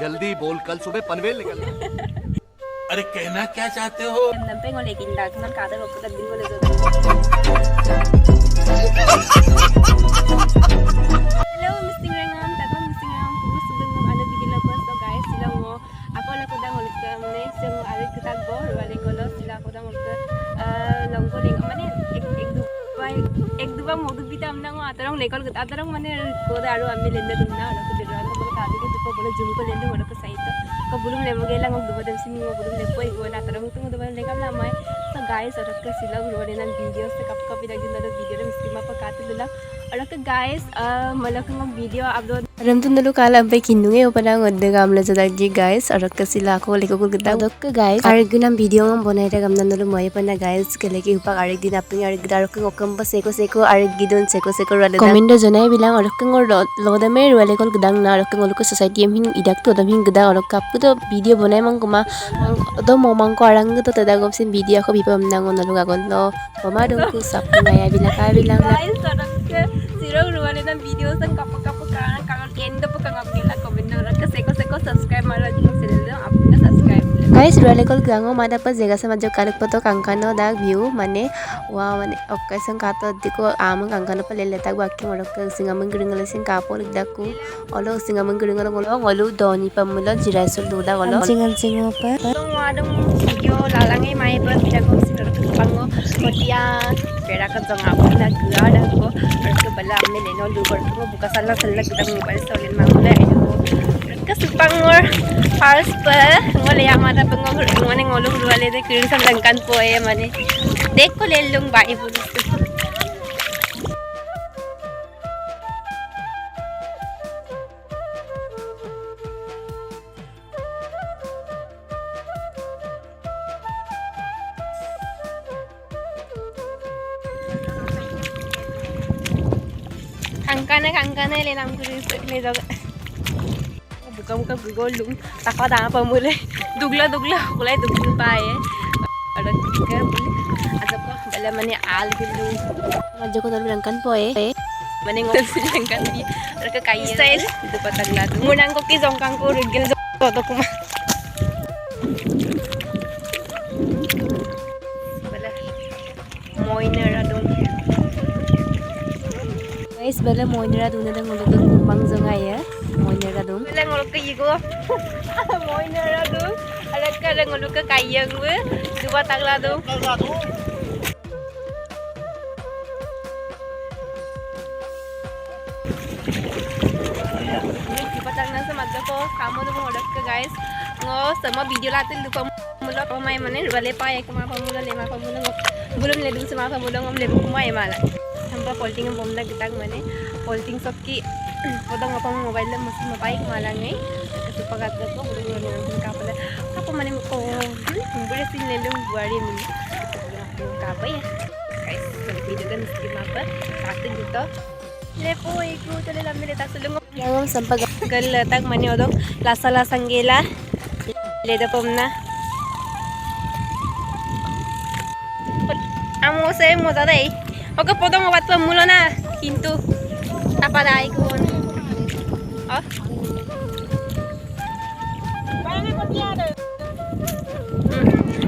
जल्दी बोल, कल सुबह पनवेल निकलना। अरे कहना क्या चाहते हो? Sampai ngolekin dak, nan kada waktu tadi ngole zo. Hello, Mr. Rangam, tatang Mr. Rangam, puro sudah ngom ada video lepas so guys, sila ngo. Ako la ko dang ngolik ne, sing ada kita go, wale kolo sila ko dang ngolik longgo ling, mane ek duba modu bita amna ngo atarang lekol atarang mane ko da aru amne lende dunna ala ko dirang ko kada ke dupa bole zoom ko lende wala ko saita. Ko bulum lemo gela ngok duba dem sini ngo bulum lepo igo na atarang tung duba lekam la mai. So guys, orang ke sila guru nan video se kap kap lagi nado video re miski ma pakati dula. Orang ke guys, malak ngom video upload. Ramtun dulu kala ampai kinunge upadang odde gamla jadagi guys. Orang ke sila ko leko ko gita. Dok ke guys, argunam video ngom bonai re gamna dulu moi pana guys. Kele ki upak arig din apni arig dar ko okam pa seko seko arig gidon seko seko rale. Comment jonai bilang orang ke ngor lodame rale kol gedang na orang ke ngolu ko society em hin idak to dam hin gedang orang kap to video bonai mang kuma do momang ko arang to tadagom sin video ko bipam nangon nalu gagon lo mama dong ku sap ngaya bilang guys orang ke zero rale na video sang kap kan kangen end po kang apila comment na orang ke seko seko subscribe mara jing channel apna subscribe guys rale kol gango mada pa jega sama jo kaluk poto kangkano dag view mane wa mane okkaisang kato diko amang kangkano pa leleta bakki orang ke singamang gringal sing kapo ligdaku olo singamang gringal ngolu doni pamulo jiraisul duda olo singan singo pa dong wadong video lalangai mai pa bidago sinor ke pango kotia pera ka jong apna gua da ko ke bala amne leno lu ko buka sala sala kita mobile solen mamula ayo ke supangor first pa ngole amata pangor ngone ngolung duale de kirin sam langkan poe mane देख को ले लूं by police kangkana le nam kuri le jog buka gigol lung takwa da pa mule dugla kulai duglu pae ada ke ada ko bala mane al bilu majo ko dal langkan poe mane ngol langkan di reka kai style itu patagla munang ko ki jongkang ko rigel to kuma bala moiner adong guys bala moiner adong na ngol ko bang jonga ya moiner adong bala ngol ko igo moiner adong alaka ngol ko kayang we dua tagla do patang sa magda ko kamo do modak ka guys ngo sama video latin du pamula pamay manen wale pa ek ma pamula le ma pamula bulum le du sama pamula ngom le kumay mala hamba polting ng bomla gitag mane polting sakki podang apang mobile mas mapay kumala ngai kasi pagat ko bulum ng kapala kapo mane ko bule sin le lung buari min kapay guys so video kan skip mapa katin dito lepo iku tole lamile tasulung yang sampag galatag mani odong lasa sanggela leda pomna amo se mo dadai oke podong obat pamulo na kintu apa dai kon ah bane kotiade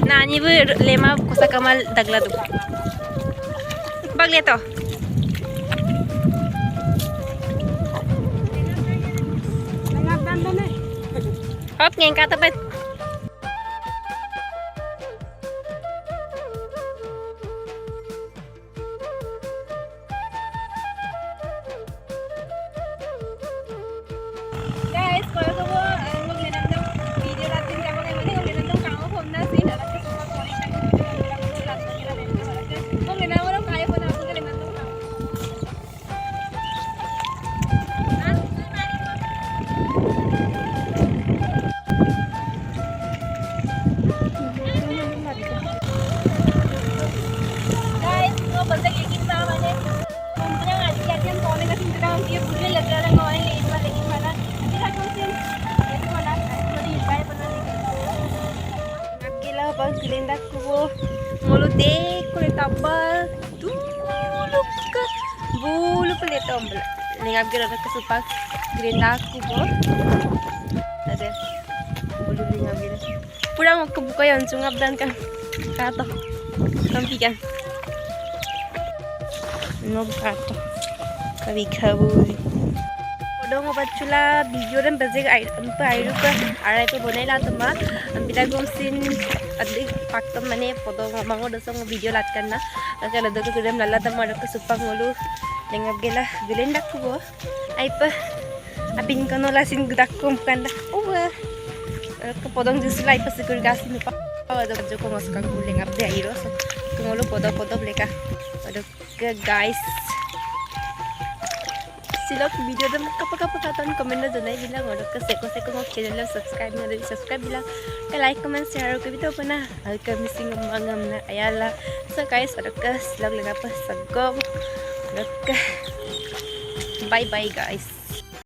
nani bu lema kosa kamal dagla du bagle to hop ngeng kata pet guys kalau kamu ngeliat dong video latin kamu kayak mana ngeliat dong kamu pomna sih ada kesempatan kualitas ngeliat orang kayak pun aku ngeliat dong kamu Gelindak ko mulu dek ko tabal dulu ka bulu pelit ombel lingap gila ke supak gerinda aku bo. Ada bulu lingap gila. Purang aku buka yang cungap dan kan kato kampikan. No kato kabi kabui. Dong obat chula video dan bajek ampa airu ka arai to bonai la tama ambila gomsin adi paktam mane podo mango dosong video latkan na kala dogo kudam lalla tama rak supang ngolu lengap gela gulen dakku ai pa apin kono lasin dakku kanda uwa ke podong dislai pa sikur gasin pa ado joko maskang lengap de airo so ngolu podo bleka ado ke guys silok video dan kapag katon comment na donay bilang orok ka seko mo channel subscribe na rin subscribe bilang ka like comment share ko bitaw pa na ay ka missing mangam na ayala so guys orok ka silok lang pa sagom orok ka bye bye guys.